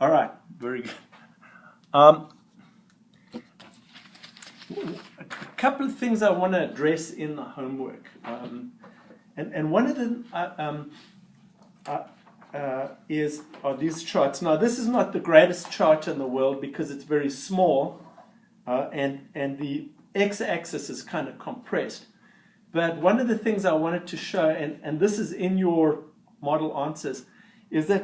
All right, very good. A couple of things I want to address in the homework. And one of them are these charts. Now, this is not the greatest chart in the world because it's very small, and the x-axis is kind of compressed. But one of the things I wanted to show, and this is in your model answers, is that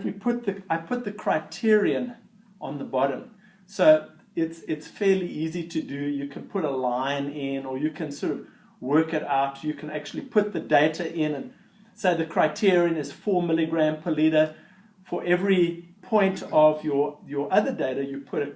I put the criterion on the bottom. So it's fairly easy to do. You can put a line in, or you can sort of work it out. You can actually put the data in and say the criterion is 4 milligram per liter. For every point of your other data, you put a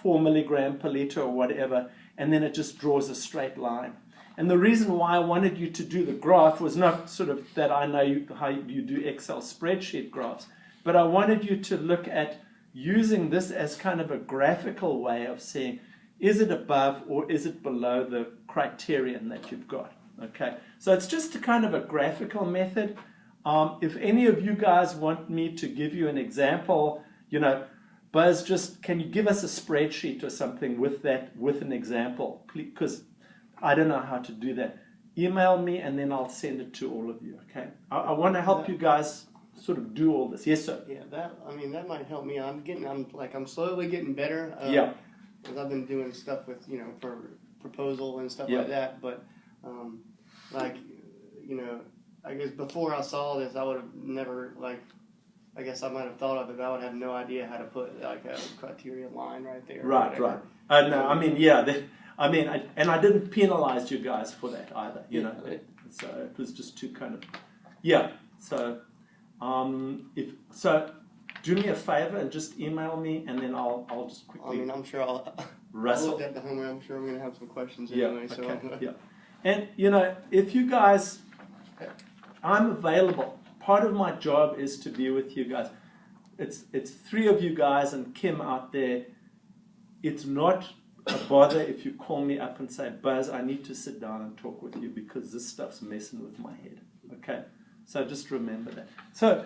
4 milligram per liter or whatever, and then it just draws a straight line. And the reason why I wanted you to do the graph was not sort of that I know how you do Excel spreadsheet graphs, but I wanted you to look at using this as kind of a graphical way of saying, is it above or is it below the criterion that you've got? Okay, so it's just a kind of a graphical method. If any of you guys want me to give you an example, you know, Buzz, just can you give us a spreadsheet or something with that, with an example, because I don't know how to do that. Email me and then I'll send it to all of you, okay? I want to help you guys sort of do all this. Yes, sir? Yeah, that might help me. I'm slowly getting better. Yeah. Because I've been doing stuff with, for proposal and stuff like that. But, I guess before I saw this, I would have never, I guess I might have thought of it, but I would have no idea how to put, a criteria line right there. Right. No, I mean, yeah, and I didn't penalize you guys for that either, so it was just to kind of, yeah, so, do me a favor and just email me, and then I'll just quickly. I'm sure I'll look at the homework. I'm sure I'm going to have some questions anyway. Okay, so yeah. And if you guys, I'm available. Part of my job is to be with you guys. It's 3 of you guys and Kim out there. It's not a bother if you call me up and say, Buzz, I need to sit down and talk with you because this stuff's messing with my head. Okay, so just remember that. So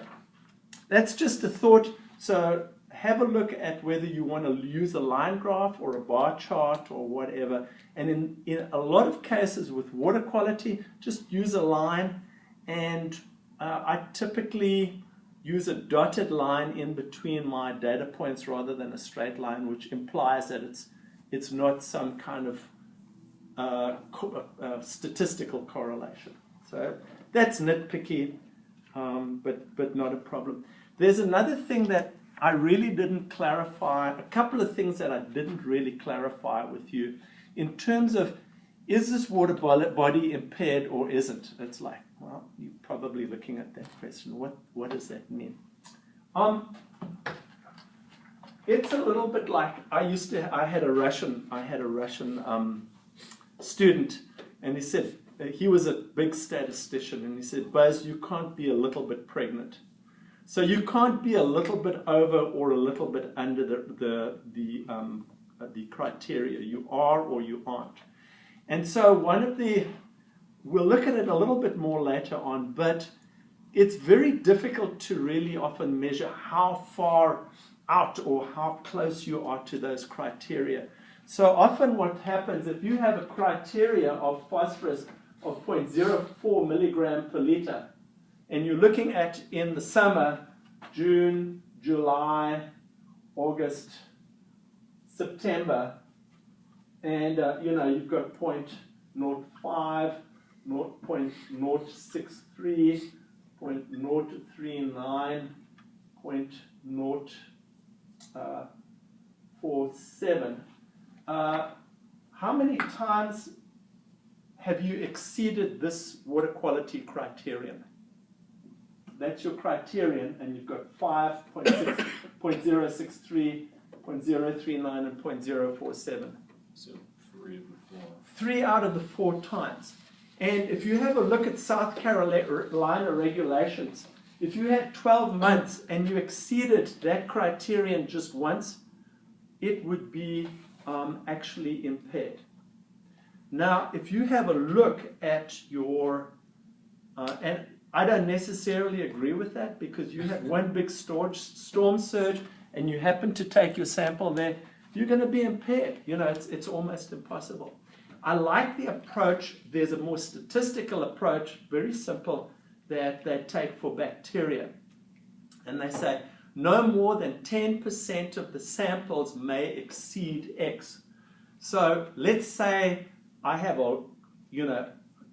that's just a thought. So have a look at whether you want to use a line graph or a bar chart or whatever. And in a lot of cases with water quality, just use a line. And I typically use a dotted line in between my data points rather than a straight line, which implies that it's not some kind of statistical correlation. So that's nitpicky, but not a problem. There's another thing that I really didn't clarify, a couple of things that I didn't really clarify with you in terms of, is this water body impaired or isn't? It's like, well, you're probably looking at that question. What does that mean? It's a little bit like I had a Russian student, and he said he was a big statistician, and he said, Buzz, you can't be a little bit pregnant. So you can't be a little bit over or a little bit under the criteria. You are or you aren't. And so we'll look at it a little bit more later on, but it's very difficult to really often measure how far out or how close you are to those criteria. So often what happens, if you have a criteria of phosphorus of 0.04 milligram per liter, and you're looking at in the summer, June, July, August, September, and you've got 0.05, 0.063, 0.039, 0.047. How many times have you exceeded this water quality criterion? That's your criterion, and you've got 5.6, 0.063, 0.039, and 0.047. So 3 of the 4. 3 out of the 4 times. And if you have a look at South Carolina regulations, if you had 12 months and you exceeded that criterion just once, it would be actually impaired. Now, if you have a look at your, and I don't necessarily agree with that because you had one big storm surge and you happen to take your sample there, you're going to be impaired. You know, it's almost impossible. I like the approach. There's a more statistical approach, very simple, that they take for bacteria. And they say no more than 10% of the samples may exceed X. So let's say I have,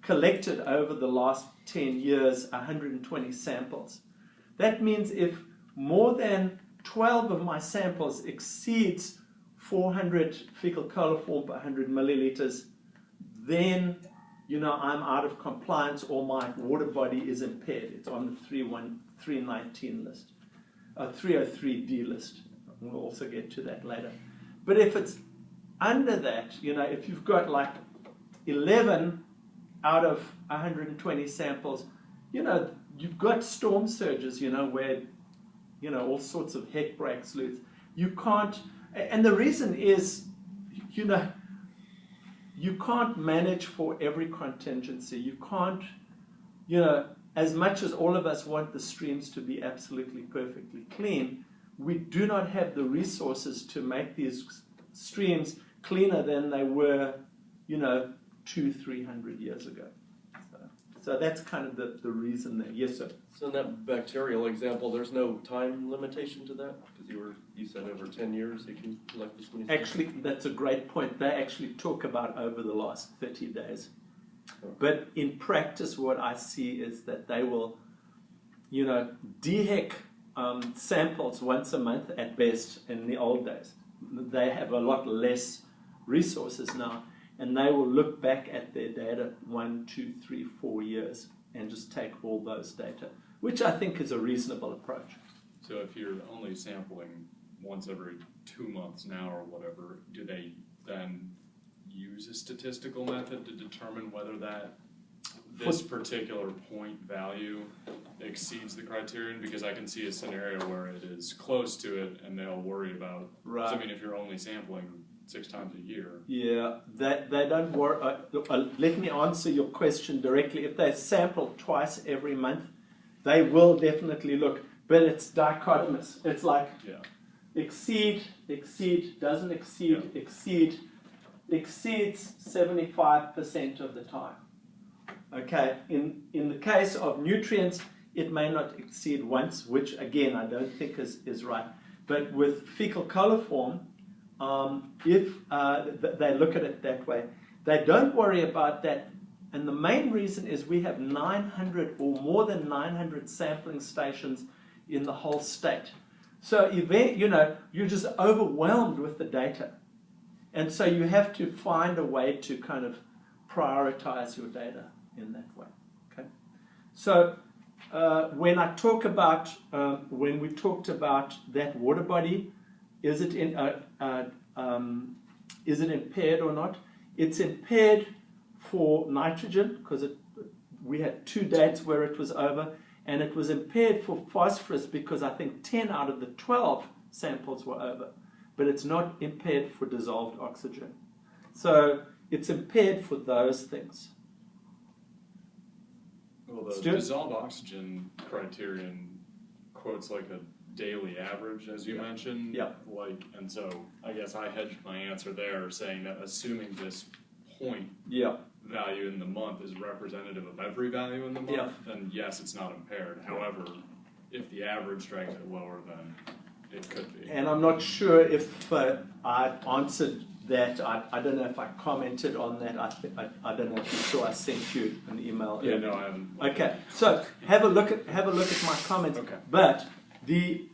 collected over the last 10 years 120 samples. That means if more than 12 of my samples exceeds 400 fecal coliform per 100 milliliters, then I'm out of compliance or my water body is impaired. It's on the 319 list, 303D list. We'll also get to that later. But if it's under that, if you've got like 11 out of 120 samples, you've got storm surges, where, all sorts of heck breaks loose. You can't, and the reason is, you can't manage for every contingency. You can't, as much as all of us want the streams to be absolutely perfectly clean, we do not have the resources to make these streams cleaner than they were, 200-300 years ago. So that's kind of the reason there. Yes, sir. So in that bacterial example, there's no time limitation to that? Because you said over 10 years you can collect this many. Actually, that's a great point. They actually talk about over the last 30 days. Okay. But in practice, what I see is that they will, deheck samples once a month at best in the old days. They have a lot less resources now. And they will look back at their data 1, 2, 3, 4 years and just take all those data, which I think is a reasonable approach. So if you're only sampling once every 2 months now or whatever, do they then use a statistical method to determine whether this particular point value exceeds the criterion? Because I can see a scenario where it is close to it and they'll worry about, right. I mean, if you're only sampling 6 times a year. Yeah, they don't worry. Let me answer your question directly. If they sample twice every month, they will definitely look. But it's dichotomous. It's like exceed, doesn't exceed, exceeds 75% of the time. Okay, in the case of nutrients, it may not exceed once, which again I don't think is right. But with fecal coliform, if they look at it that way, they don't worry about that. And the main reason is we have 900 or more than 900 sampling stations in the whole state. So you're just overwhelmed with the data. And so you have to find a way to kind of prioritize your data in that way. Okay. So when I talk about, when we talked about that water body, is it impaired or not? It's impaired for nitrogen because we had 2 dates where it was over, and it was impaired for phosphorus because I think 10 out of the 12 samples were over, but it's not impaired for dissolved oxygen. So it's impaired for those things. Well, the dissolved oxygen criterion quotes like a daily average, as you mentioned. Yeah. And so I guess I hedged my answer there, saying that assuming this point value in the month is representative of every value in the month, then yes, it's not impaired. However, if the average drags it lower, then it could be. And I'm not sure if I answered that. I don't know if I commented on that. I don't know if you saw I sent you an email. Yeah, no, I haven't. Okay, so have a look at my comments. Okay. But the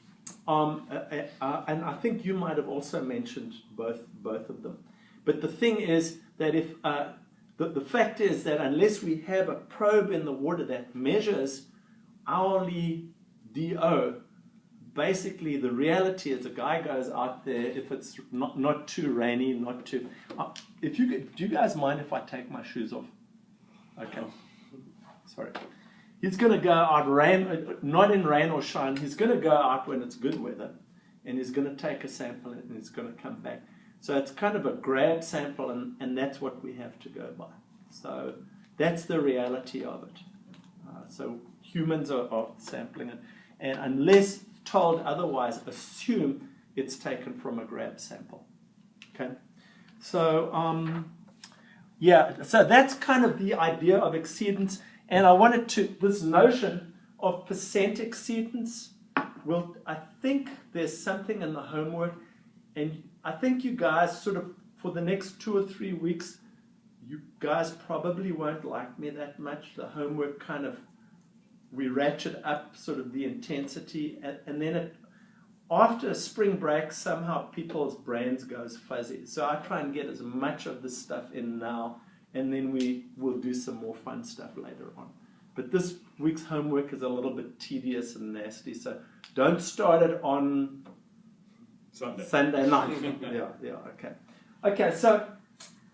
and I think you might have also mentioned both of them. But the thing is that if the fact is that unless we have a probe in the water that measures hourly DO, basically the reality is a guy goes out there, if it's not too rainy, not too... do you guys mind if I take my shoes off? Okay. Sorry. He's going to go out not in rain or shine. He's going to go out when it's good weather, and he's going to take a sample and he's going to come back. So it's kind of a grab sample, and that's what we have to go by. So that's the reality of it. So humans are sampling it, and unless told otherwise, assume it's taken from a grab sample. Okay, so yeah, so that's kind of the idea of exceedance, and I wanted to, this notion of percent exceedance, well, I think there's something in the homework, and I think you guys sort of, for the next 2 or 3 weeks, you guys probably won't like me that much. The homework kind of, we ratchet up sort of the intensity, and then after spring break, somehow people's brains goes fuzzy. So I try and get as much of this stuff in now, and then we will do some more fun stuff later on. But this week's homework is a little bit tedious and nasty, so don't start it on Sunday night. yeah, okay. Okay, so,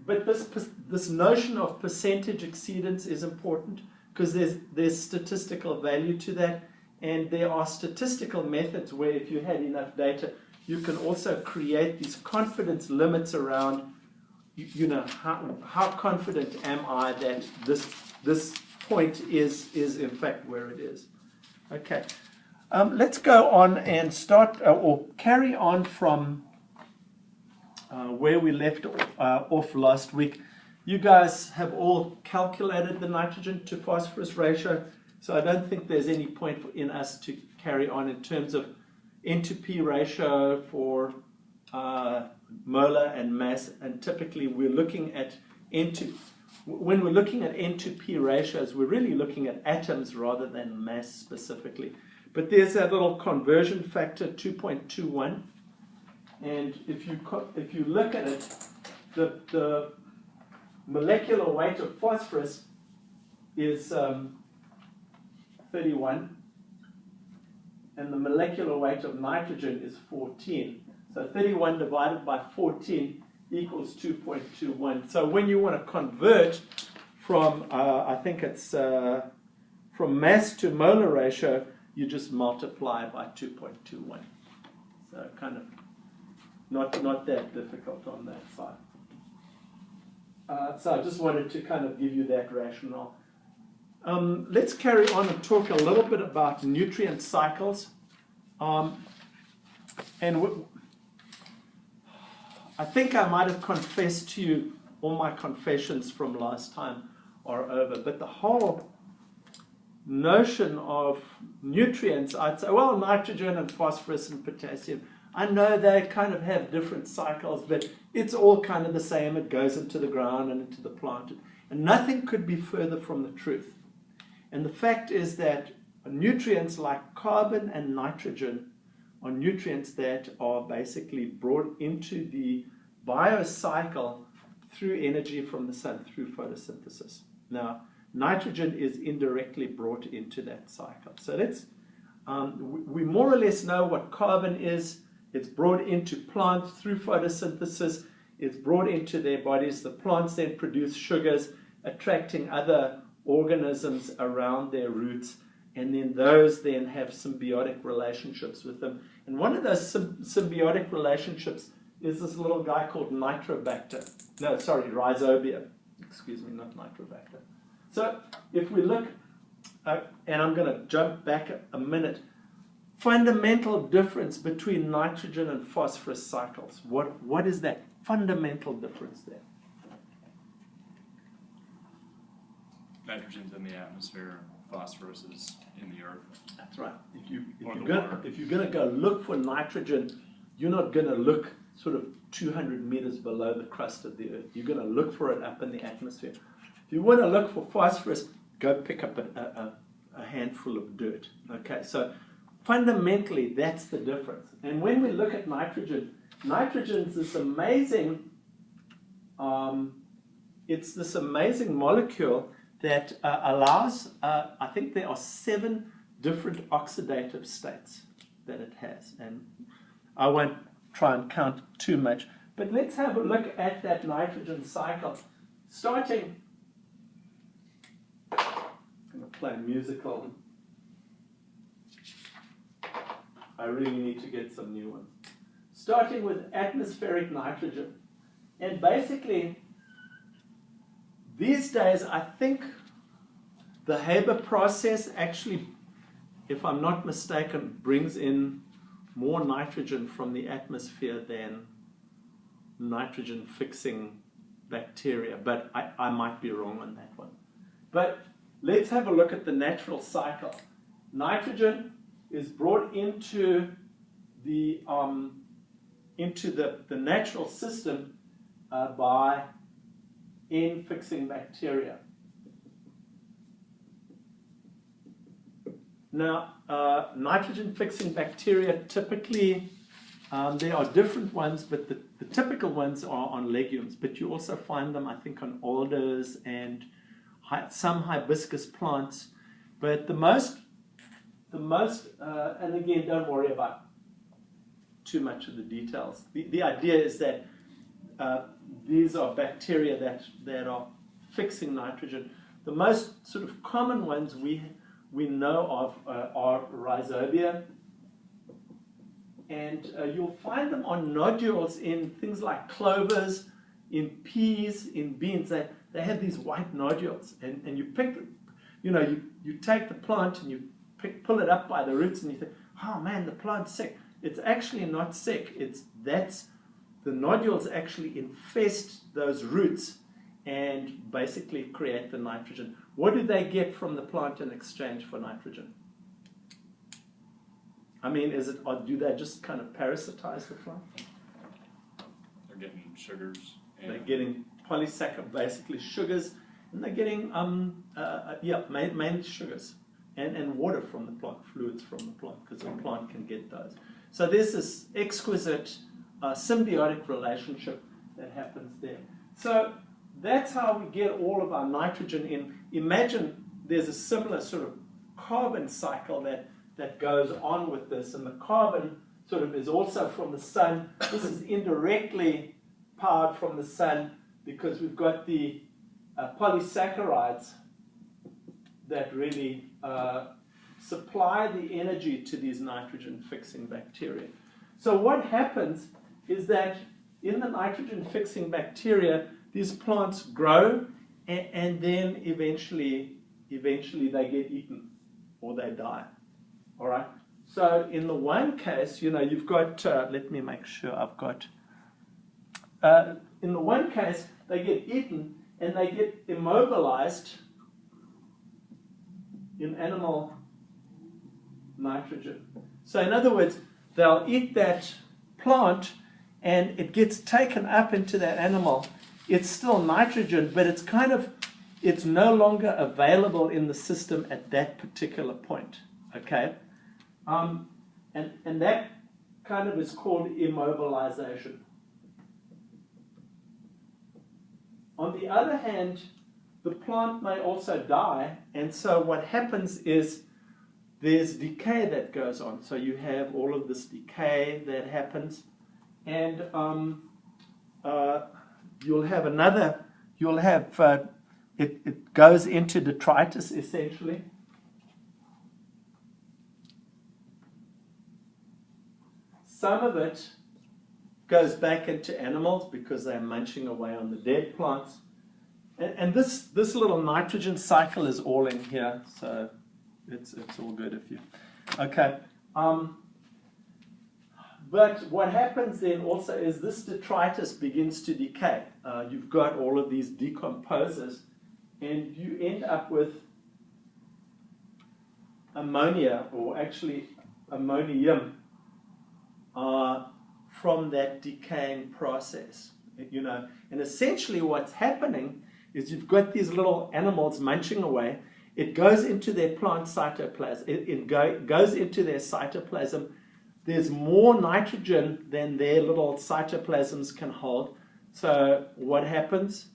but this notion of percentage exceedance is important because there's statistical value to that, and there are statistical methods where if you had enough data, you can also create these confidence limits around, you know, how confident am I that this point is in fact where it is. Okay, let's go on and start or carry on from where we left off last week. You guys have all calculated the nitrogen to phosphorus ratio, so I don't think there's any point in us to carry on in terms of N to P ratio for molar and mass, and typically we're looking at when we're looking at N to P ratios, we're really looking at atoms rather than mass specifically. But there's that little conversion factor, 2.21, and if you look at it, the molecular weight of phosphorus is 31, and the molecular weight of nitrogen is 14. So 31 divided by 14 equals 2.21. So when you want to convert from, I think it's from mass to molar ratio, you just multiply by 2.21. So kind of not that difficult on that side. So I just wanted to kind of give you that rationale. Let's carry on and talk a little bit about nutrient cycles. And I think I might have confessed to you, all my confessions from last time are over, but the whole notion of nutrients, I'd say, well, nitrogen and phosphorus and potassium, I know they kind of have different cycles, but it's all kind of the same. It goes into the ground and into the plant, and nothing could be further from the truth. And the fact is that nutrients like carbon and nitrogen are nutrients that are basically brought into the biocycle through energy from the sun, through photosynthesis. Now, nitrogen is indirectly brought into that cycle. So let's, we more or less know what carbon is. It's brought into plants through photosynthesis. It's brought into their bodies. The plants then produce sugars, attracting other organisms around their roots, and then those then have symbiotic relationships with them. And one of those symbiotic relationships is this little guy called Rhizobia. Excuse me, not Nitrobacter. So if we look, and I'm going to jump back a minute, fundamental difference between nitrogen and phosphorus cycles. What is that fundamental difference there? Nitrogen's in the atmosphere, phosphorus is in the earth. That's right. If you're going to go look for nitrogen, you're not going to look sort of 200 meters below the crust of the earth. You're going to look for it up in the atmosphere. If you want to look for phosphorus, go pick up a handful of dirt. Okay, so fundamentally, that's the difference. And when we look at nitrogen, nitrogen's this amazing, it's this amazing molecule that allows, I think there are 7 different oxidative states that it has. And I won't try and count too much, but let's have a look at that nitrogen cycle. Starting, I'm going to play musical. I really need to get some new ones. Starting with atmospheric nitrogen. And basically, these days, I think the Haber process actually, if I'm not mistaken, brings in more nitrogen from the atmosphere than nitrogen fixing bacteria, but I might be wrong on that one. But let's have a look at the natural cycle. Nitrogen is brought into the natural system by N-fixing bacteria. Now, nitrogen-fixing bacteria typically, there are different ones, but the typical ones are on legumes, but you also find them, I think, on alders and some hibiscus plants. But the most, and again, don't worry about too much of the details. The idea is that these are bacteria that are fixing nitrogen. The most sort of common ones we know of are Rhizobia, and you'll find them on nodules in things like clovers, in peas, in beans. They have these white nodules, and you pick, you take the plant and you pull it up by the roots, and you think, oh man, the plant's sick. It's actually not sick. The nodules actually infest those roots and basically create the nitrogen. What do they get from the plant in exchange for nitrogen? I mean, or do they just kind of parasitize the plant? They're getting sugars. They're getting polysaccharide, basically sugars, and they're getting mainly sugars and water from the plant, fluids from the plant, because the plant can get those. So there's this exquisite symbiotic relationship that happens there. So that's how we get all of our nitrogen in. Imagine there's a similar sort of carbon cycle that goes on with this, and the carbon sort of is also from the sun. This is indirectly powered from the sun because we've got the polysaccharides that really supply the energy to these nitrogen-fixing bacteria. So what happens is that in the nitrogen-fixing bacteria, these plants grow, and then eventually they get eaten or they die. All right. So in the one case, you've got. Let me make sure I've got. In the one case, they get eaten and they get immobilized in animal nitrogen. So in other words, they'll eat that plant and it gets taken up into that animal. It's still nitrogen, but it's no longer available in the system at that particular point. Okay? And that kind of is called immobilization. On the other hand, the plant may also die, and so what happens is there's decay that goes on. So you have all of this decay that happens, and it goes into detritus essentially. Some of it goes back into animals because they're munching away on the dead plants. And this little nitrogen cycle is all in here, so it's all good if you... Okay. But what happens then also is this detritus begins to decay. You've got all of these decomposers, and you end up with ammonia, or actually ammonium, from that decaying process. And essentially what's happening is you've got these little animals munching away. It goes into their plant cytoplasm. It goes into their cytoplasm. There's more nitrogen than their little cytoplasms can hold. So what happens?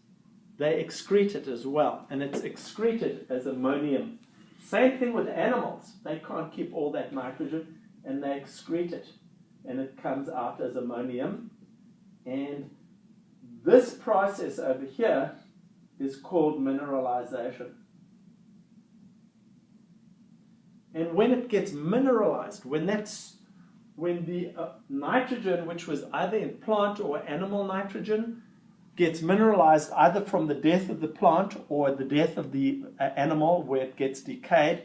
They excrete it as well, and it's excreted as ammonium. Same thing with animals. They can't keep all that nitrogen, and they excrete it, and it comes out as ammonium. And this process over here is called mineralization. And when it gets mineralized, when the nitrogen, which was either in plant or animal nitrogen, gets mineralized either from the death of the plant or the death of the animal where it gets decayed,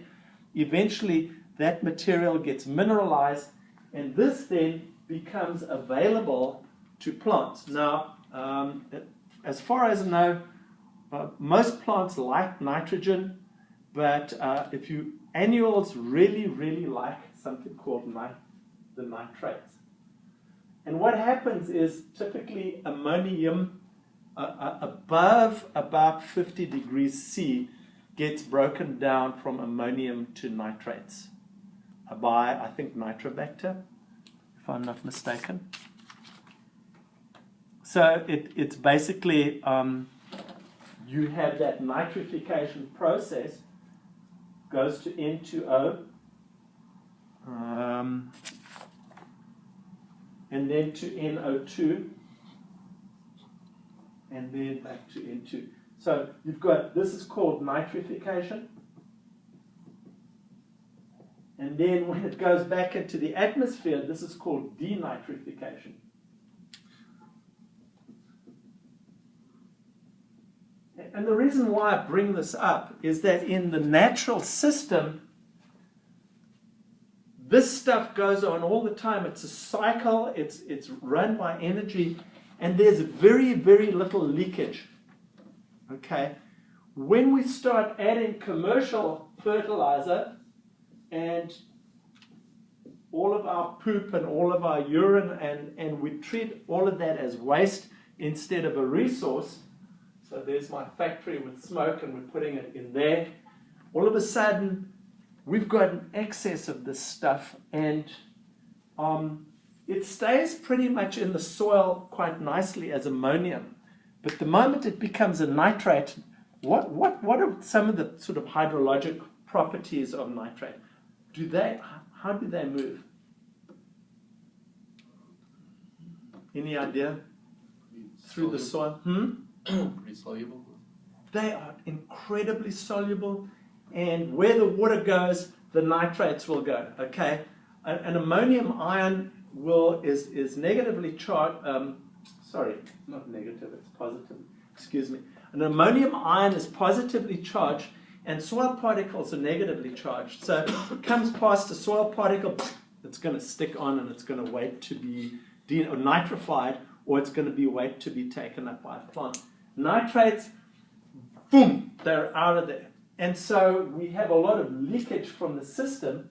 eventually that material gets mineralized And this then becomes available to plants. Now, as far as I know, most plants like nitrogen, but annuals really, really like something called the nitrates. And what happens is typically ammonium above about 50 degrees C gets broken down from ammonium to nitrates by, I think, Nitrobacter, if I'm not mistaken. So it's basically, you have that nitrification process, goes to N2O, and then to NO2, and then back to N2. So you've got, this is called nitrification. And then when it goes back into the atmosphere, this is called denitrification. And the reason why I bring this up is that in the natural system, this stuff goes on all the time. It's a cycle, it's run by energy, and there's very, very little leakage. Okay? When we start adding commercial fertilizer, and all of our poop and all of our urine, and we treat all of that as waste instead of a resource. So there's my factory with smoke, and we're putting it in there. All of a sudden, we've got an excess of this stuff, and it stays pretty much in the soil quite nicely as ammonium. But the moment it becomes a nitrate, what are some of the sort of hydrologic properties of nitrate? How do they move? Any idea? Through the soil? Pretty soluble. They are incredibly soluble, and where the water goes, the nitrates will go. Okay, an ammonium ion is negatively charged. Sorry, not negative. It's positive. Excuse me. An ammonium ion is positively charged, and soil particles are negatively charged. So it comes past a soil particle, it's going to stick on, and it's going to wait to be nitrified, or it's going to wait to be taken up by a plant. Nitrates, boom, they're out of there. And so we have a lot of leakage from the system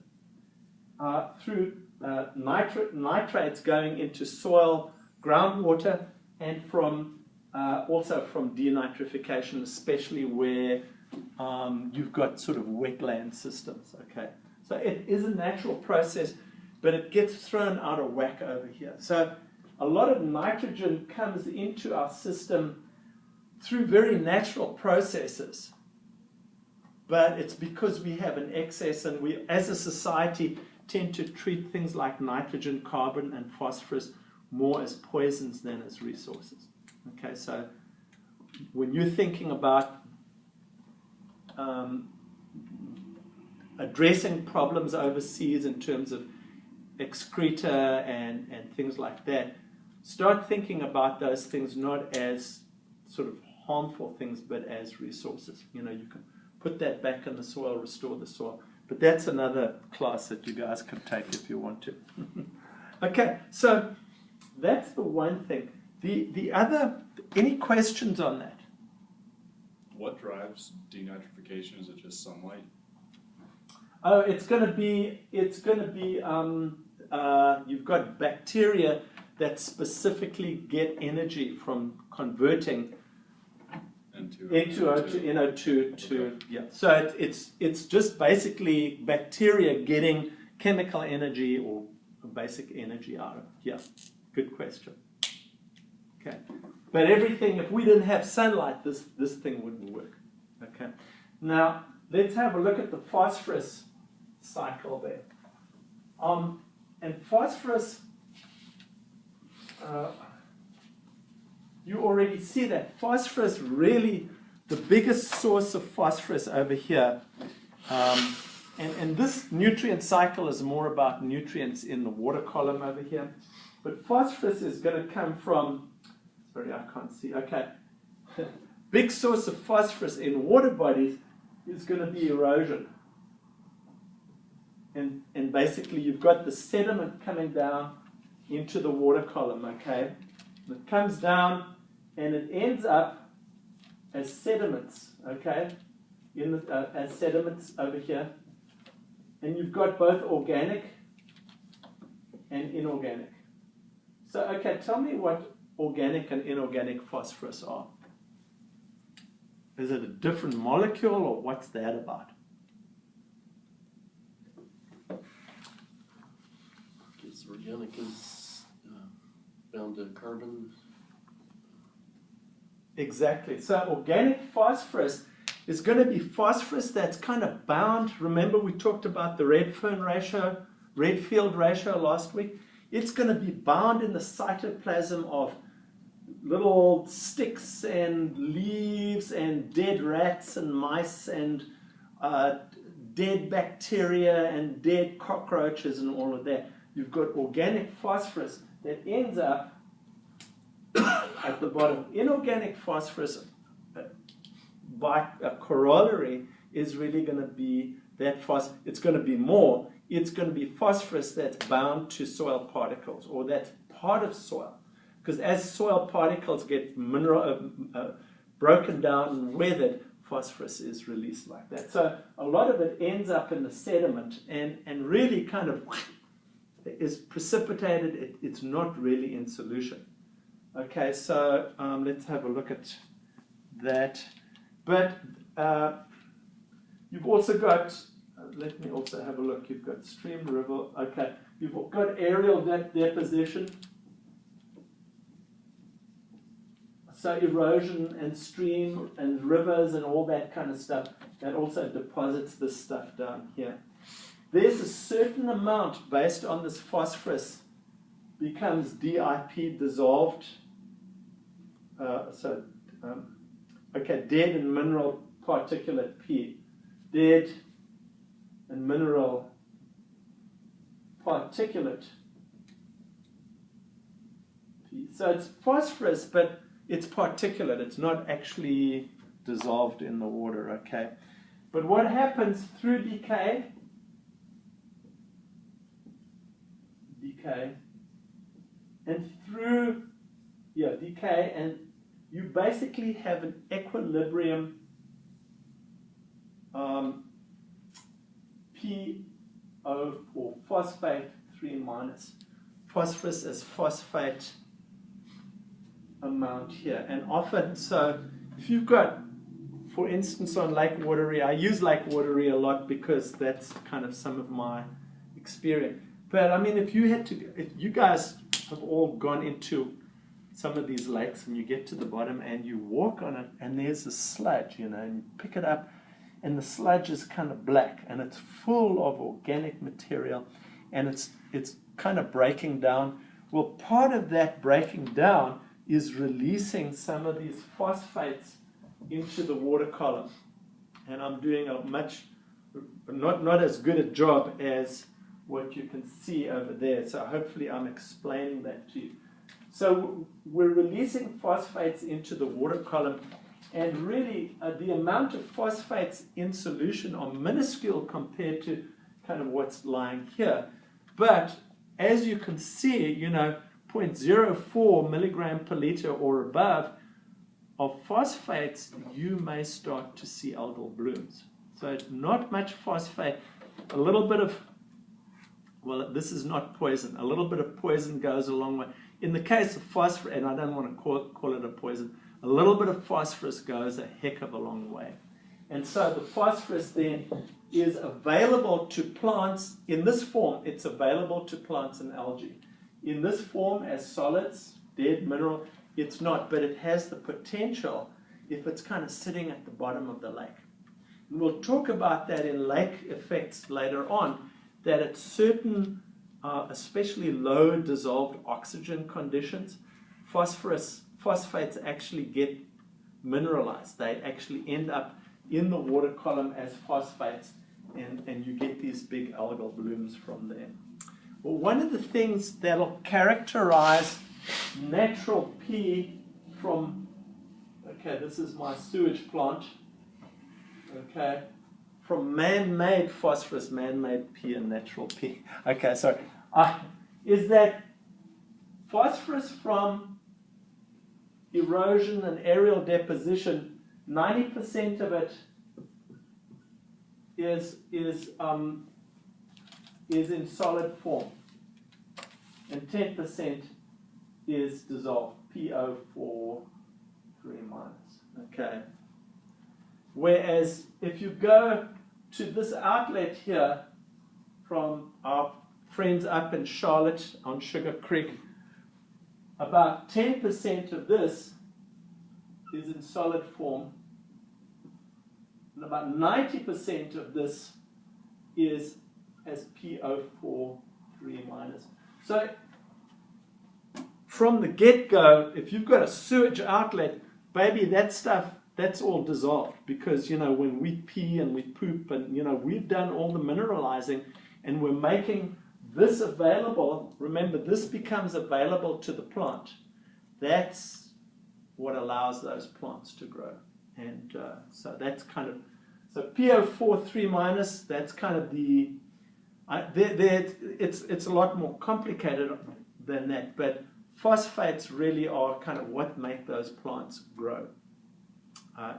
through nitrates going into soil, groundwater, and also from denitrification, especially where you've got sort of wetland systems. Okay, so it is a natural process, but it gets thrown out of whack over here. So a lot of nitrogen comes into our system through very natural processes, but it's because we have an excess, and we, as a society, tend to treat things like nitrogen, carbon, and phosphorus more as poisons than as resources. Okay, so when you're thinking about addressing problems overseas in terms of excreta and things like that, start thinking about those things not as sort of harmful things, but as resources. You can put that back in the soil, restore the soil. But that's another class that you guys can take if you want to. Okay, so that's the one thing. The other, any questions on that? What drives denitrification? Is it just sunlight? Oh, it's going to be, you've got bacteria that specifically get energy from converting into NO2 to, yeah. So it's just basically bacteria getting chemical energy or basic energy out of it. Yeah, good question. Okay, but everything, if we didn't have sunlight, this thing wouldn't work. Okay, now let's have a look at the phosphorus cycle there. And phosphorus, you already see that phosphorus, really the biggest source of phosphorus over here, and this nutrient cycle is more about nutrients in the water column over here, but phosphorus is going to come from, sorry, I can't see, okay, big source of phosphorus in water bodies is going to be erosion. and basically you've got the sediment coming down into the water column, okay? And it comes down and it ends up as sediments, okay? As sediments over here. And you've got both organic and inorganic. So, okay, tell me what organic and inorganic phosphorus are. Is it a different molecule, or what's that about? Guess organic is bound to carbon. Exactly. So organic phosphorus is going to be phosphorus that's kind of bound. Remember we talked about the Redfield ratio last week? It's going to be bound in the cytoplasm of little sticks and leaves and dead rats and mice and dead bacteria and dead cockroaches and all of that. You've got organic phosphorus that ends up at the bottom. Inorganic phosphorus, by a corollary, is really going to be that it's going to be more. It's going to be phosphorus that's bound to soil particles, or that's part of soil. Because as soil particles get broken down and weathered, phosphorus is released like that. So a lot of it ends up in the sediment and really kind of is precipitated. It's not really in solution. Okay, so let's have a look at that. But you've also got, let me also have a look, you've got stream, river, okay, you've got aerial deposition. So erosion and stream and rivers and all that kind of stuff, that also deposits this stuff down here. There's a certain amount based on this phosphorus becomes DIP, dissolved. Okay, dead and mineral particulate P. Dead and mineral particulate P. So it's phosphorus, but it's particulate. It's not actually dissolved in the water, okay? But what happens through decay, and through, decay, and you basically have an equilibrium PO, or phosphate 3 minus. Phosphorus as phosphate amount here. And often, so if you've got, for instance, on Lake Wateree, I use Lake Wateree a lot because that's kind of some of my experience. But I mean, if you guys have all gone into some of these lakes and you get to the bottom and you walk on it and there's a sludge, and you pick it up and the sludge is kind of black and it's full of organic material and it's kind of breaking down. Well, part of that breaking down is releasing some of these phosphates into the water column. And I'm doing a much, not as good a job as what you can see over there. So hopefully I'm explaining that to you. So we're releasing phosphates into the water column, and really the amount of phosphates in solution are minuscule compared to kind of what's lying here. But as you can see, 0.04 milligram per liter or above of phosphates, you may start to see algal blooms. So not much phosphate, a little bit of, well, this is not poison. A little bit of poison goes a long way. In the case of phosphorus, and I don't want to call it a poison, a little bit of phosphorus goes a heck of a long way. And so the phosphorus then is available to plants in this form. It's available to plants and algae. In this form as solids, dead mineral, it's not, but it has the potential if it's kind of sitting at the bottom of the lake. And we'll talk about that in lake effects later on, that at certain, especially low dissolved oxygen conditions, phosphates actually get mineralized. They actually end up in the water column as phosphates, and you get these big algal blooms from there. Well, one of the things that'll characterize natural P from, okay, this is my sewage plant, okay, from man-made phosphorus, man-made P and natural P. Okay, sorry. Is that phosphorus from erosion and aerial deposition, 90% of it is in solid form, and 10% is dissolved, PO4 3 minus. Okay. Whereas if you go to this outlet here from our friends up in Charlotte on Sugar Creek, about 10% of this is in solid form, and about 90% of this is as PO4 3 minus. So from the get-go, if you've got a sewage outlet, baby, that stuff, that's all dissolved, because, you know, when we pee and we poop and, you know, we've done all the mineralizing and we're making this available. Remember, this becomes available to the plant. That's what allows those plants to grow. And so that's kind of, so PO4 3 minus, that's kind of the, it's a lot more complicated than that, but phosphates really are kind of what make those plants grow.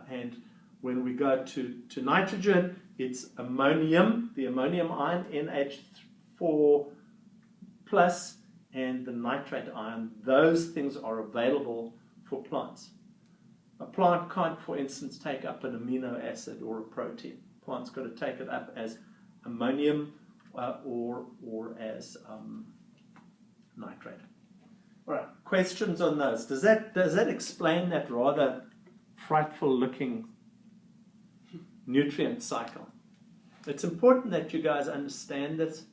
And when we go to nitrogen, it's ammonium, the ammonium ion, NH4 plus, and the nitrate ion. Those things are available for plants. A plant can't, for instance, take up an amino acid or a protein. Plant's got to take it up as ammonium or as nitrate. All right, questions on those? Does that explain that rather frightful-looking nutrient cycle? It's important that you guys understand this.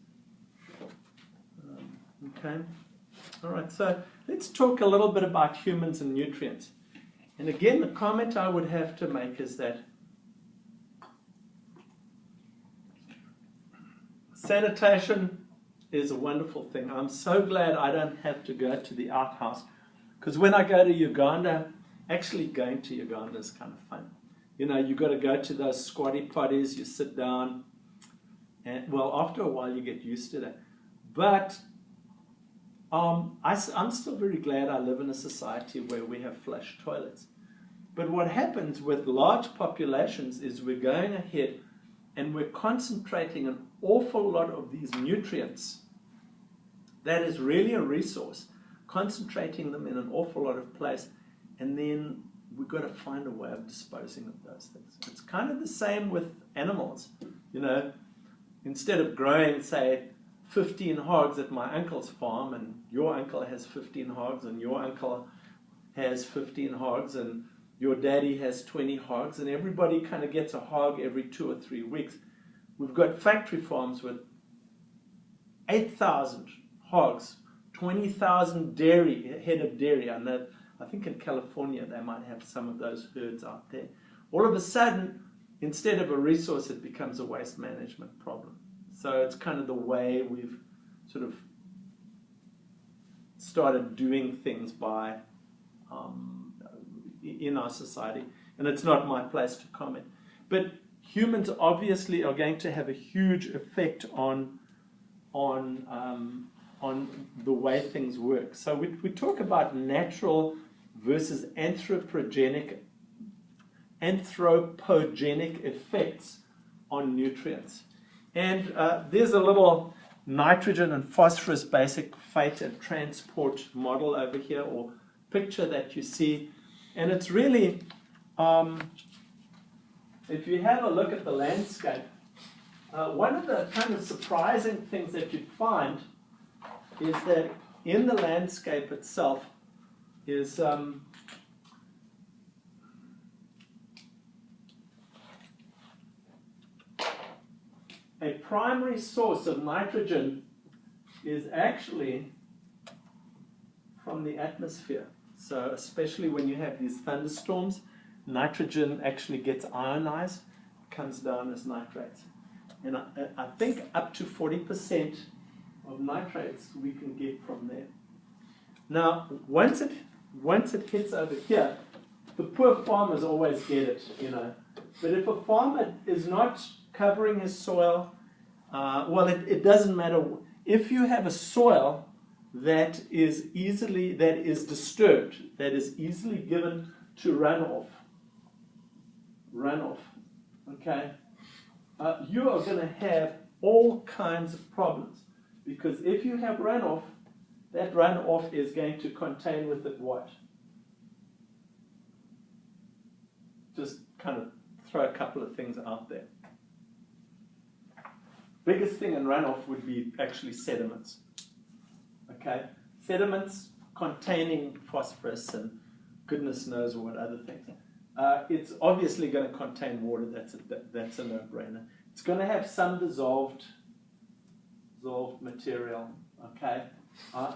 Okay. All right. So let's talk a little bit about humans and nutrients. And again, the comment I would have to make is that sanitation is a wonderful thing. I'm so glad I don't have to go to the outhouse, because when I go to Uganda, actually going to Uganda is kind of fun. You know, you've got to go to those squatty potties, you sit down, and well, after a while you get used to that. But I'm still very glad I live in a society where we have flush toilets. But what happens with large populations is we're going ahead and we're concentrating an awful lot of these nutrients. That is really a resource, concentrating them in an awful lot of place, and then we've got to find a way of disposing of those things. It's kind of the same with animals. You know, instead of growing, say, 15 hogs at my uncle's farm, and your uncle has 15 hogs, and your uncle has 15 hogs, and your daddy has 20 hogs, and everybody kind of gets a hog every 2 or 3 weeks. We've got factory farms with 8,000 hogs, 20,000 head of dairy. I think in California they might have some of those herds out there. All of a sudden, instead of a resource, it becomes a waste management problem. So it's kind of the way we've sort of started doing things by in our society, and it's not my place to comment. But humans obviously are going to have a huge effect on the way things work. So we talk about natural versus anthropogenic effects on nutrients. And there's a little nitrogen and phosphorus basic fate and transport model over here, or picture that you see. And it's really, if you have a look at the landscape, one of the kind of surprising things that you'd find is that in the landscape itself is a primary source of nitrogen is actually from the atmosphere. So especially when you have these thunderstorms, nitrogen actually gets ionized, comes down as nitrates. And I think up to 40% of nitrates we can get from there. Now, once it hits over here, the poor farmers always get it, you know. But if a farmer is not covering his soil. Well, it doesn't matter. If you have a soil that is disturbed, that is easily given to runoff, okay, you are going to have all kinds of problems. Because if you have runoff, that runoff is going to contain with it what? Just kind of throw a couple of things out there. Biggest thing in runoff would be actually sediments. Okay? Sediments containing phosphorus and goodness knows what other things. It's obviously going to contain water. That's a no-brainer. It's going to have some dissolved material. Okay?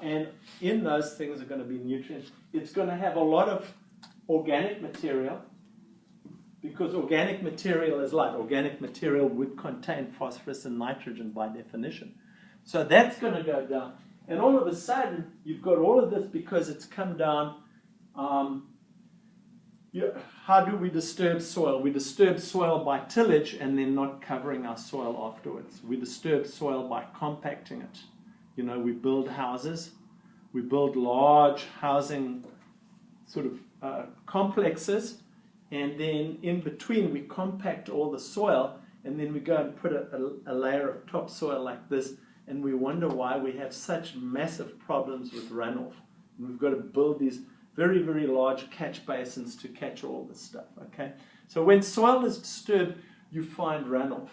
And in those things are going to be nutrients. It's going to have a lot of organic material, because organic material is light. Organic material would contain phosphorus and nitrogen by definition. So that's going to go down. And all of a sudden, you've got all of this because it's come down. How do we disturb soil? We disturb soil by tillage and then not covering our soil afterwards. We disturb soil by compacting it. You know, we build houses. We build large housing sort of complexes. And then in between, we compact all the soil, and then we go and put a layer of topsoil like this, and we wonder why we have such massive problems with runoff. And we've got to build these very, very large catch basins to catch all this stuff, okay? So when soil is disturbed, you find runoff.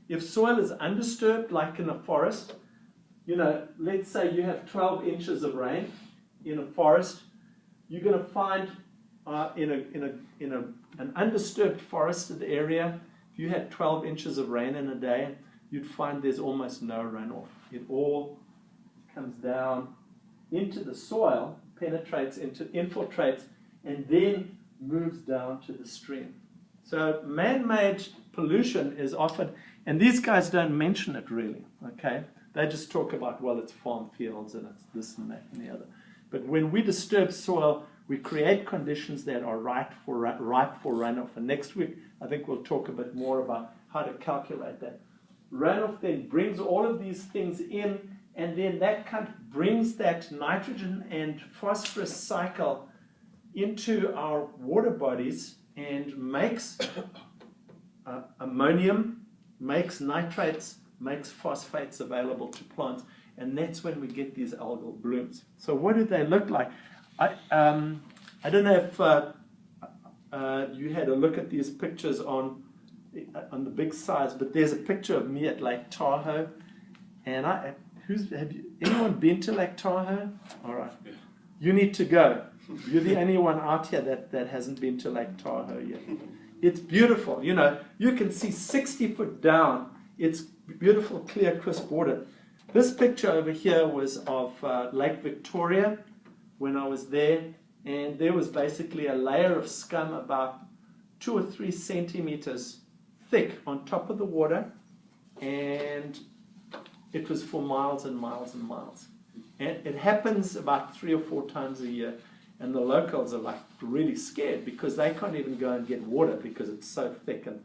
If soil is undisturbed, like in a forest, you know, let's say you have 12 inches of rain in a forest, you're going to find in an undisturbed forested area, if you had 12 inches of rain in a day, you'd find there's almost no runoff. It all comes down into the soil, infiltrates, and then moves down to the stream. So man-made pollution is often, and these guys don't mention it really, okay? They just talk about, well, it's farm fields and it's this and that and the other. But when we disturb soil, we create conditions that are ripe for runoff. And next week, I think we'll talk a bit more about how to calculate that. Runoff then brings all of these things in, and then that kind of brings that nitrogen and phosphorus cycle into our water bodies and makes ammonium, makes nitrates, makes phosphates available to plants. And that's when we get these algal blooms. So what do they look like? I don't know if you had a look at these pictures on the big size, but there's a picture of me at Lake Tahoe, and anyone been to Lake Tahoe? All right, you need to go. You're the only one out here that hasn't been to Lake Tahoe yet. It's beautiful. You know, you can see 60 foot down. It's beautiful, clear, crisp water. This picture over here was of Lake Victoria when I was there, and there was basically a layer of scum about 2 or 3 centimeters thick on top of the water, and it was for miles and miles and miles. And it happens about 3 or 4 times a year, and the locals are like really scared because they can't even go and get water because it's so thick, and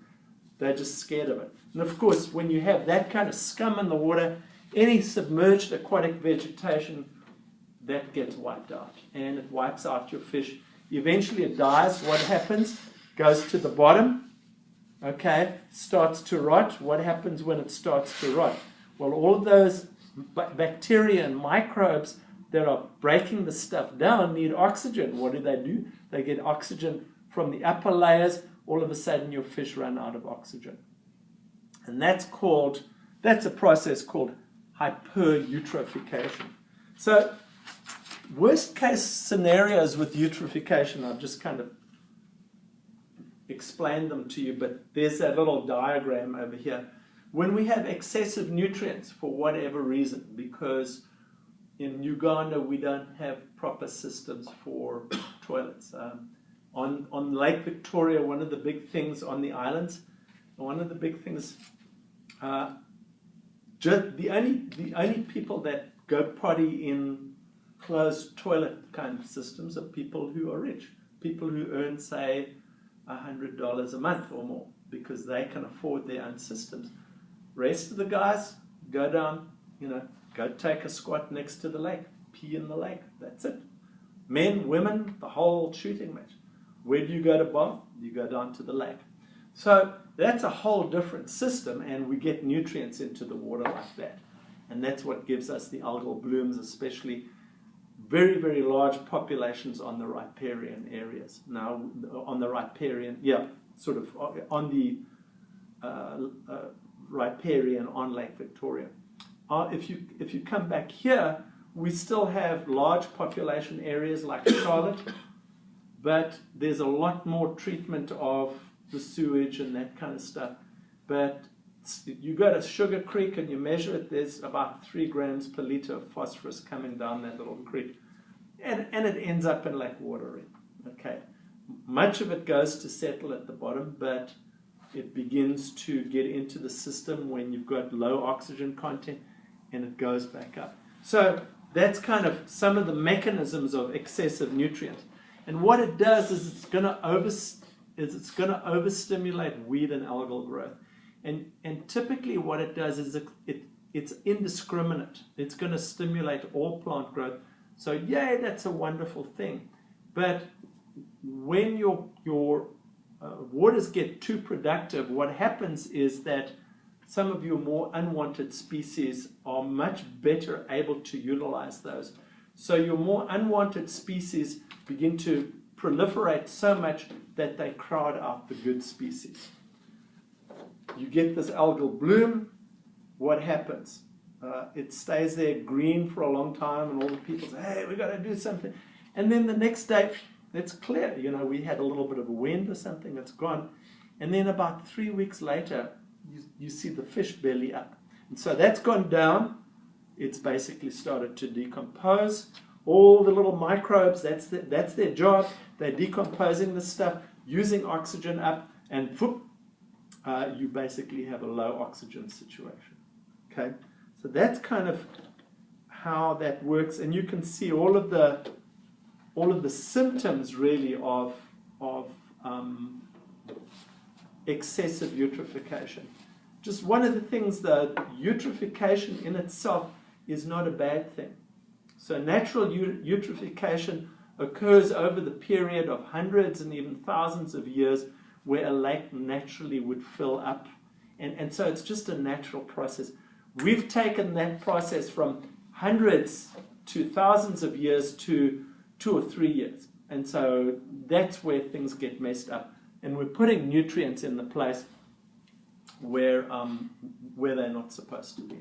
they're just scared of it. And of course, when you have that kind of scum in the water, any submerged aquatic vegetation, that gets wiped out, and it wipes out your fish. Eventually it dies. What happens? Goes to the bottom, okay, starts to rot. What happens when it starts to rot? Well, all of those bacteria and microbes that are breaking the stuff down need oxygen. What do? They get oxygen from the upper layers. All of a sudden your fish run out of oxygen. And that's a process called hyper-eutrophication. So worst case scenarios with eutrophication, I've just kind of explained them to you, but there's that little diagram over here. When we have excessive nutrients for whatever reason, because in Uganda we don't have proper systems for toilets. On Lake Victoria, one of the big things on the islands, the only people that go potty in closed toilet kind of systems are people who are rich, people who earn, say, $100 a month or more, because they can afford their own systems. Rest of the guys go down, go take a squat next to the lake, pee in the lake. That's it. Men, women, the whole shooting match. Where do you go to bath? You go down to the lake. So that's a whole different system, and we get nutrients into the water like that. And that's what gives us the algal blooms, especially very, very large populations on the riparian areas. Now, on the riparian, sort of on the riparian on Lake Victoria. If you come back here, we still have large population areas like Charlotte, but there's a lot more treatment of the sewage and that kind of stuff. But you go to Sugar Creek and you measure it, there's about 3 grams per liter of phosphorus coming down that little creek. And it ends up in lake watering. Okay. Much of it goes to settle at the bottom, but it begins to get into the system when you've got low oxygen content, and it goes back up. So that's kind of some of the mechanisms of excessive nutrients. And what it does is it's going to overstimulate weed and algal growth. And typically what it does is it's indiscriminate. It's going to stimulate all plant growth. So yay, that's a wonderful thing. But when your waters get too productive, what happens is that some of your more unwanted species are much better able to utilize those. So your more unwanted species begin to proliferate so much that they crowd out the good species. You get this algal bloom. What happens? It stays there green for a long time, and all the people say, hey, we've got to do something. And then the next day, it's clear. We had a little bit of a wind or something, it's gone. And then about 3 weeks later, you see the fish belly up. And so that's gone down. It's basically started to decompose. All the little microbes, that's their job. They're decomposing the stuff, using oxygen up, and whoop, you basically have a low oxygen situation. Okay, so that's kind of how that works, and you can see all of the symptoms really of excessive eutrophication. Just one of the things, though, eutrophication in itself is not a bad thing. So natural eutrophication occurs over the period of hundreds and even thousands of years, where a lake naturally would fill up. And so it's just a natural process. We've taken that process from hundreds to thousands of years to 2 or 3 years. And so that's where things get messed up. And we're putting nutrients in the place where they're not supposed to be.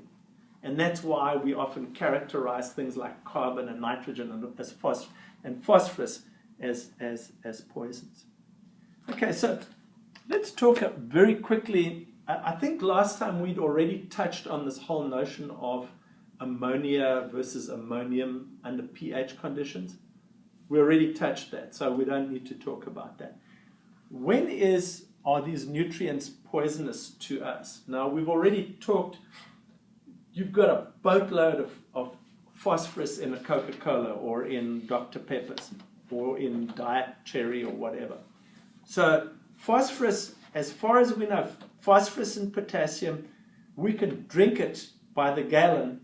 And that's why we often characterize things like carbon and nitrogen and phosphorus as poisons. Okay, so let's talk very quickly. I think last time we'd already touched on this whole notion of ammonia versus ammonium under pH conditions. We already touched that, so we don't need to talk about that. When are these nutrients poisonous to us? Now, we've already talked, you've got a boatload of phosphorus in a Coca-Cola or in Dr. Pepper's or in Diet Cherry or whatever. So phosphorus, as far as we know, phosphorus and potassium, we can drink it by the gallon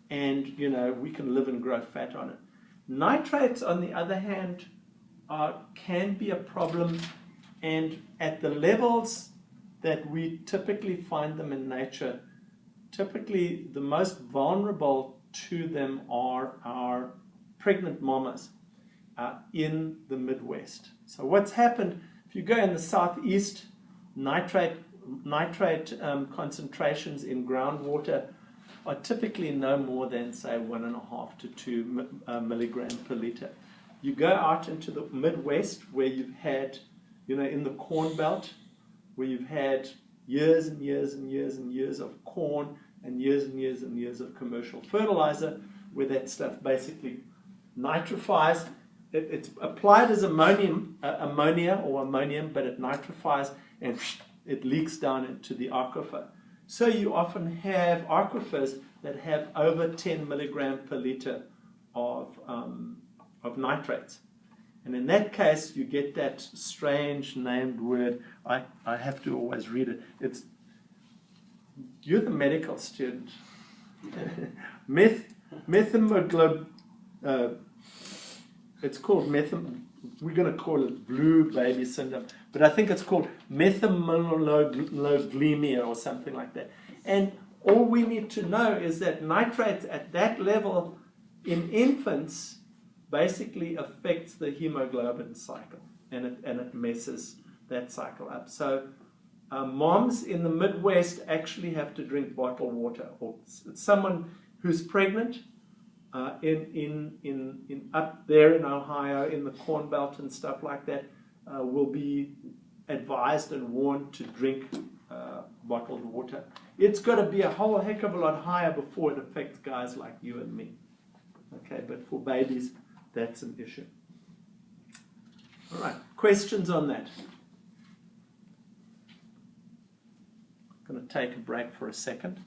and, we can live and grow fat on it. Nitrates, on the other hand, can be a problem, and at the levels that we typically find them in nature, typically the most vulnerable to them are our pregnant mamas in the Midwest. So what's happened, if you go in the southeast, nitrate concentrations in groundwater are typically no more than, say, 1.5 to 2 milligrams per liter. You go out into the Midwest, where you've had, in the Corn Belt, where you've had years and years and years and years of corn and years and years and years of commercial fertilizer, where that stuff basically nitrifies. It's applied as ammonia or ammonium, but it nitrifies and it leaks down into the aquifer. So you often have aquifers that have over 10 milligrams per liter of nitrates. And in that case, you get that strange named word. I have to always read it. You're the medical student. Methamoglymia. It's called we're going to call it blue baby syndrome, but I think it's called Methamonoglymia or something like that. And all we need to know is that nitrates at that level in infants basically affects the hemoglobin cycle, and it messes that cycle up. So moms in the Midwest actually have to drink bottled water, or someone who's pregnant in up there in Ohio, in the Corn Belt and stuff like that, will be advised and warned to drink bottled water. It's got to be a whole heck of a lot higher before it affects guys like you and me. Okay, but for babies, that's an issue. All right, questions on that? I'm going to take a break for a second.